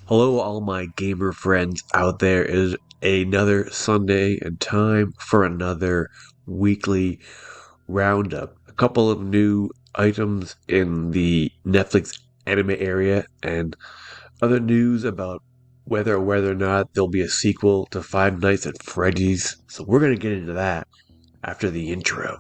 Hello, all my gamer friends out there. It is another Sunday and time for another weekly roundup. A couple of new items in the Netflix anime area and other news about whether or not there'll be a sequel to Five Nights at Freddy's. So we're going to get into that after the intro.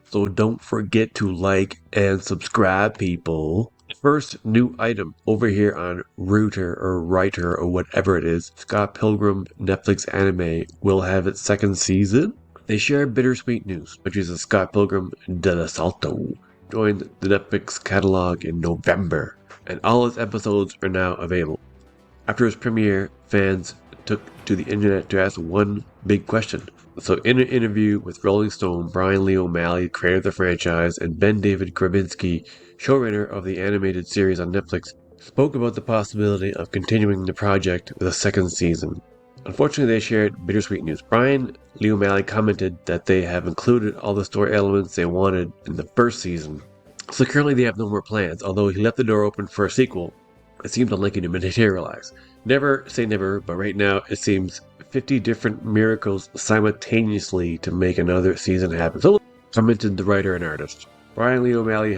So don't forget to like and subscribe, people. First new item over here on Router or Writer or whatever it is. Scott Pilgrim Netflix anime will have its second season. They share bittersweet news, which is that Scott Pilgrim de la Salto joined the Netflix catalog in November, and all its episodes are now available. After its premiere, fans took to the internet to ask one big question. So in an interview with Rolling Stone, Brian Lee O'Malley, creator of the franchise, and Ben David Grabinski, showrunner of the animated series on Netflix, spoke about the possibility of continuing the project with a second season. Unfortunately, they shared bittersweet news. Brian Lee O'Malley commented that they have included all the story elements they wanted in the first season. So currently they have no more plans, although he left the door open for a sequel. It seems unlikely to materialize. Never say never, but right now it seems 50 different miracles simultaneously to make another season happen. So commented the writer and artist. Brian Lee O'Malley,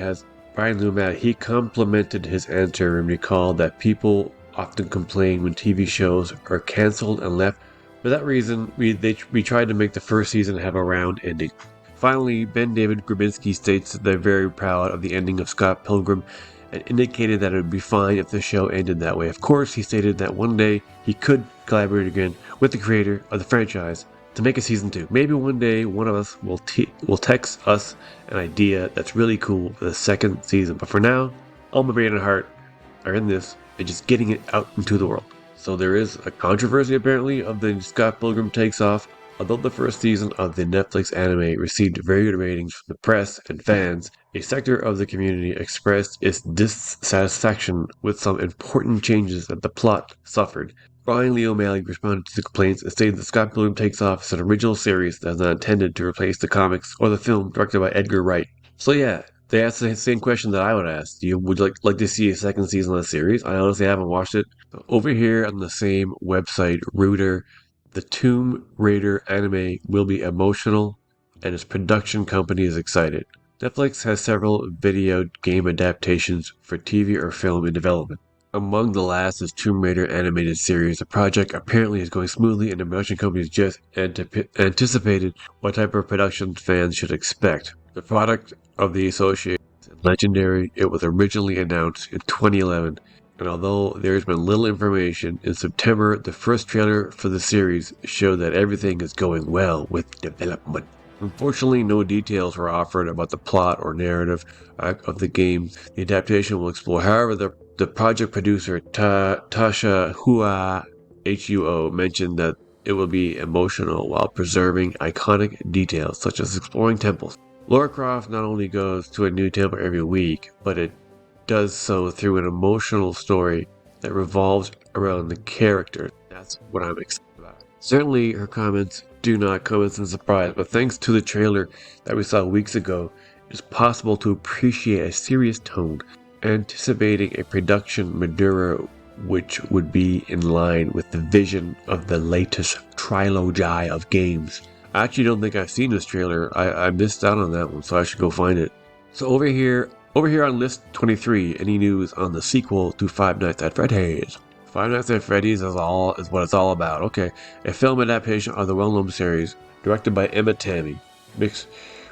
he complimented his answer and recalled that people often complain when TV shows are cancelled and left. For that reason, we tried to make the first season have a round ending. Finally, Ben David Grabinski states that they're very proud of the ending of Scott Pilgrim and indicated that it would be fine if the show ended that way. Of course, he stated that one day he could collaborate again with the creator of the franchise to make a season 2. Maybe one day one of us will text us an idea that's really cool for the second season. But for now, all my brain and heart are in this and just getting it out into the world. So there is a controversy apparently of the Scott Pilgrim Takes Off. Although the first season of the Netflix anime received very good ratings from the press and fans, a sector of the community expressed its dissatisfaction with some important changes that the plot suffered. Brian Lee O'Malley responded to the complaints and stated that Scott Pilgrim Takes Off is an original series that is not intended to replace the comics or the film directed by Edgar Wright. So yeah, they asked the same question that I would ask. Would you like to see a second season of the series? I honestly haven't watched it. Over here on the same website, Router, the Tomb Raider anime will be emotional, and its production company is excited. Netflix has several video game adaptations for TV or film in development. Among the last is Tomb Raider animated series. The project apparently is going smoothly, and the production company has just anticipated what type of production fans should expect. The product of the association is legendary. It was originally announced in 2011. And although there's been little information, in September, the first trailer for the series showed that everything is going well with development. Unfortunately, no details were offered about the plot or narrative of the game the adaptation will explore. However, the project producer, Tasha Huo, mentioned that it will be emotional while preserving iconic details such as exploring temples. Lara Croft not only goes to a new temple every week, but it does so through an emotional story that revolves around the character. That's what I'm excited about. Certainly, her comments do not come as a surprise, but thanks to the trailer that we saw weeks ago, it is possible to appreciate a serious tone, anticipating a production Madura which would be in line with the vision of the latest trilogy of games. I actually don't think I've seen this trailer. I missed out on that one, so I should go find it. So over here on list 23, any news on the sequel to Five Nights at Freddy's? Five Nights at Freddy's is what it's all about. Okay, a film adaptation of the well-known series, directed by Emma Tammy,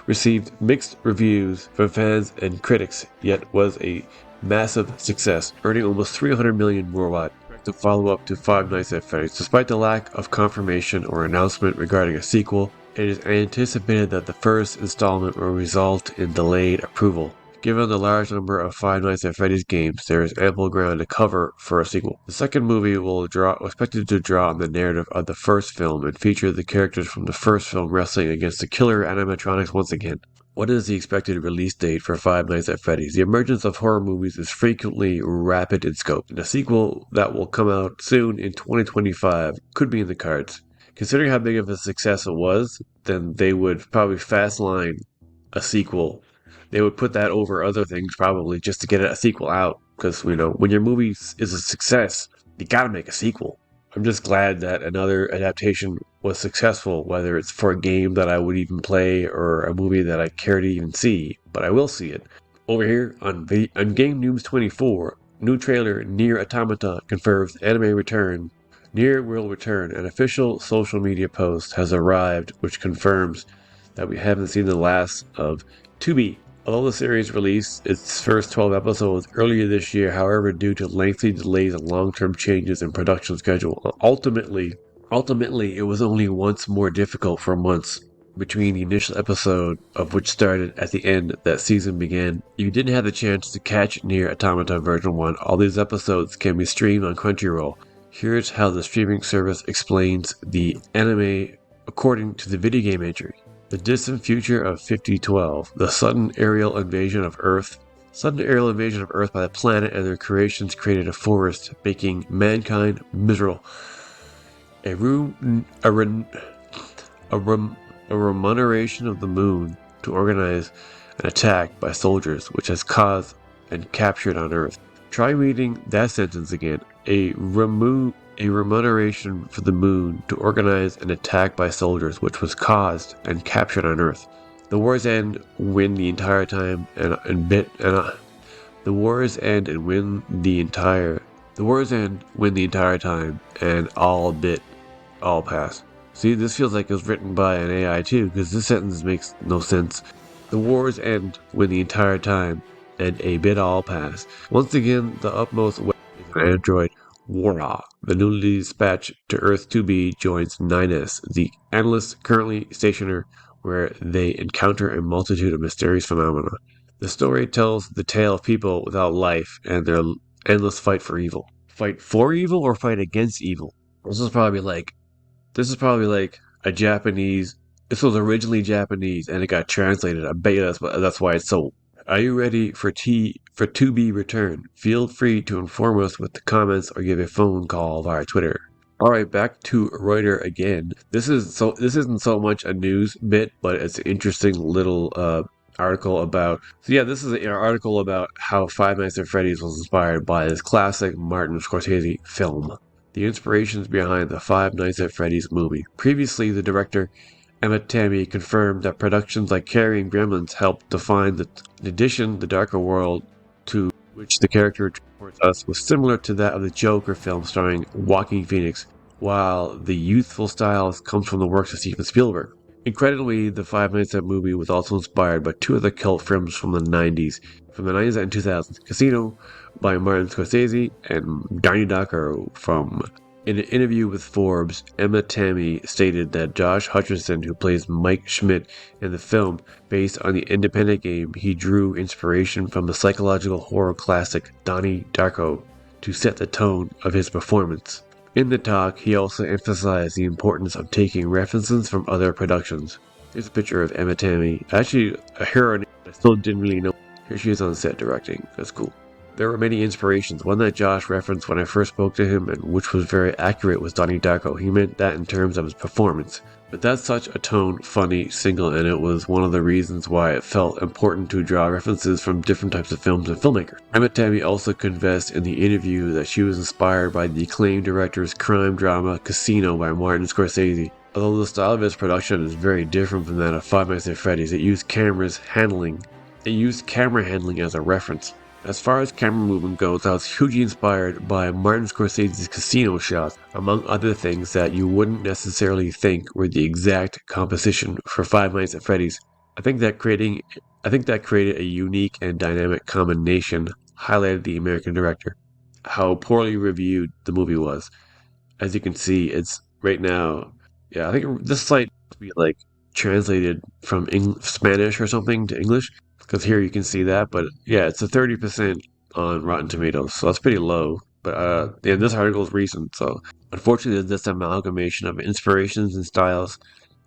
received mixed reviews from fans and critics, yet was a massive success, earning almost $300 million worldwide. To follow up to Five Nights at Freddy's. Despite the lack of confirmation or announcement regarding a sequel, it is anticipated that the first installment will result in delayed approval. Given the large number of Five Nights at Freddy's games, there is ample ground to cover for a sequel. The second movie will expected to draw on the narrative of the first film and feature the characters from the first film wrestling against the killer animatronics once again. What is the expected release date for Five Nights at Freddy's? The emergence of horror movies is frequently rapid in scope, and a sequel that will come out soon in 2025 could be in the cards. Considering how big of a success it was, then they would probably fast line a sequel. They would put that over other things probably just to get a sequel out. Because, when your movie is a success, you gotta make a sequel. I'm just glad that another adaptation was successful, whether it's for a game that I would even play or a movie that I care to even see, but I will see it. Over here on Game News 24, new trailer Nier Automata confirms anime return. Nier will return. An official social media post has arrived which confirms that we haven't seen the last of tlouhbo. Although the series released its first 12 episodes earlier this year, however, due to lengthy delays and long-term changes in production schedule, ultimately it was only once more difficult for months between the initial episode of which started at the end that season began. You didn't have the chance to catch Nier Automata version 1. All these episodes can be streamed on Crunchyroll. Here's how the streaming service explains the anime according to the video game entry. The distant future of 5012, the sudden aerial invasion of Earth by the planet and their creations created a forest, making mankind miserable. A remuneration of the moon to organize an attack by soldiers, which has caused and captured on Earth. Try reading that sentence again. A remuneration for the moon to organize an attack by soldiers, which was caused and captured on Earth. The wars end when the entire time the wars end when the entire time and all pass. See, this feels like it was written by an AI too, because this sentence makes no sense. The wars end when the entire time and a bit all pass. Once again, the utmost is an android, Wara. The newly dispatched to Earth 2B joins 9S, the analyst currently stationed where they encounter a multitude of mysterious phenomena. The story tells the tale of people without life and their endless fight for evil. Fight for evil or fight against evil? This is probably like a Japanese. This was originally Japanese and it got translated. I bet you that's why it's so. Are you ready for 2B return? Feel free to inform us with the comments or give a phone call via Twitter. Alright, back to Reuters again. This isn't so much a news bit, but it's an interesting little article about. So yeah, this is an article about how Five Nights at Freddy's was inspired by this classic Martin Scorsese film. The inspirations behind the Five Nights at Freddy's movie. Previously, the director Emma Tammy confirmed that productions like Carrie and Gremlins helped define in addition, the darker world to which the character transports us was similar to that of the Joker film starring Joaquin Phoenix, while the youthful style comes from the works of Steven Spielberg. Incredibly, the Five Nights at movie was also inspired by two other cult films from the 90s and 2000s, Casino by Martin Scorsese and Donnie Darko from. In an interview with Forbes, Emma Tammy stated that Josh Hutcherson, who plays Mike Schmidt in the film, based on the independent game, he drew inspiration from the psychological horror classic Donnie Darko to set the tone of his performance. In the talk, he also emphasized the importance of taking references from other productions. Here's a picture of Emma Tammy. Actually, her name I still didn't really know. Here she is on set directing. That's cool. There were many inspirations. One that Josh referenced when I first spoke to him, and which was very accurate, was Donnie Darko. He meant that in terms of his performance. But that's such a tone, funny single, and it was one of the reasons why it felt important to draw references from different types of films and filmmakers. Emma Tammy also confessed in the interview that she was inspired by the acclaimed director's crime drama Casino by Martin Scorsese. Although the style of its production is very different from that of Five Nights at Freddy's, it used camera handling as a reference. As far as camera movement goes, I was hugely inspired by Martin Scorsese's Casino shots, among other things that you wouldn't necessarily think were the exact composition for Five Nights at Freddy's. I think that created a unique and dynamic combination highlighted the American director. How poorly reviewed the movie was. As you can see, it's right now. Yeah, I think this site must be like translated from Spanish or something to English. Because here you can see that, but yeah, it's a 30% on Rotten Tomatoes, so that's pretty low. But this article is recent, so unfortunately, this amalgamation of inspirations and styles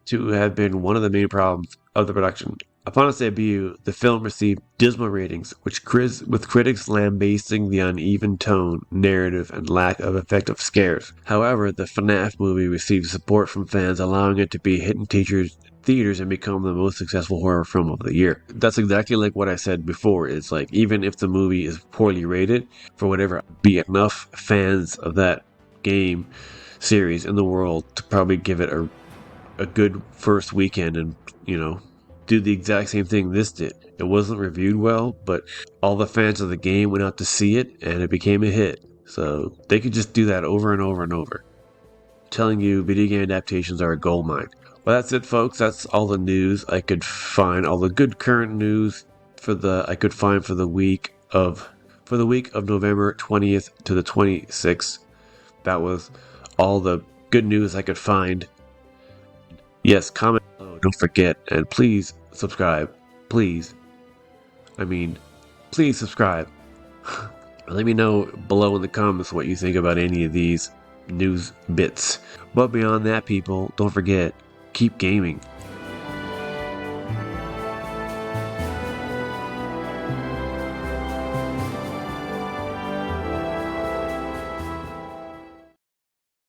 to have been one of the main problems of the production. Upon its debut, the film received dismal ratings, with critics lambasting the uneven tone, narrative, and lack of effective scares. However, the FNAF movie received support from fans, allowing it to be a hit in theaters and become the most successful horror film of the year. That's exactly like what I said before. It's like, even if the movie is poorly rated, for whatever, be enough fans of that game series in the world to probably give it a good first weekend and, do the exact same thing this did. It wasn't reviewed well, but all the fans of the game went out to see it and it became a hit. So they could just do that over and over and over. I'm telling you, video game adaptations are a gold mine. Well, that's it, folks. That's all the news I could find, all the good current news I could find for the week of November 20th to the 26th. That was all the good news I could find. Yes, comment below, don't forget, and please subscribe. Please. Please subscribe. Let me know below in the comments what you think about any of these news bits. But beyond that, people, don't forget, keep gaming.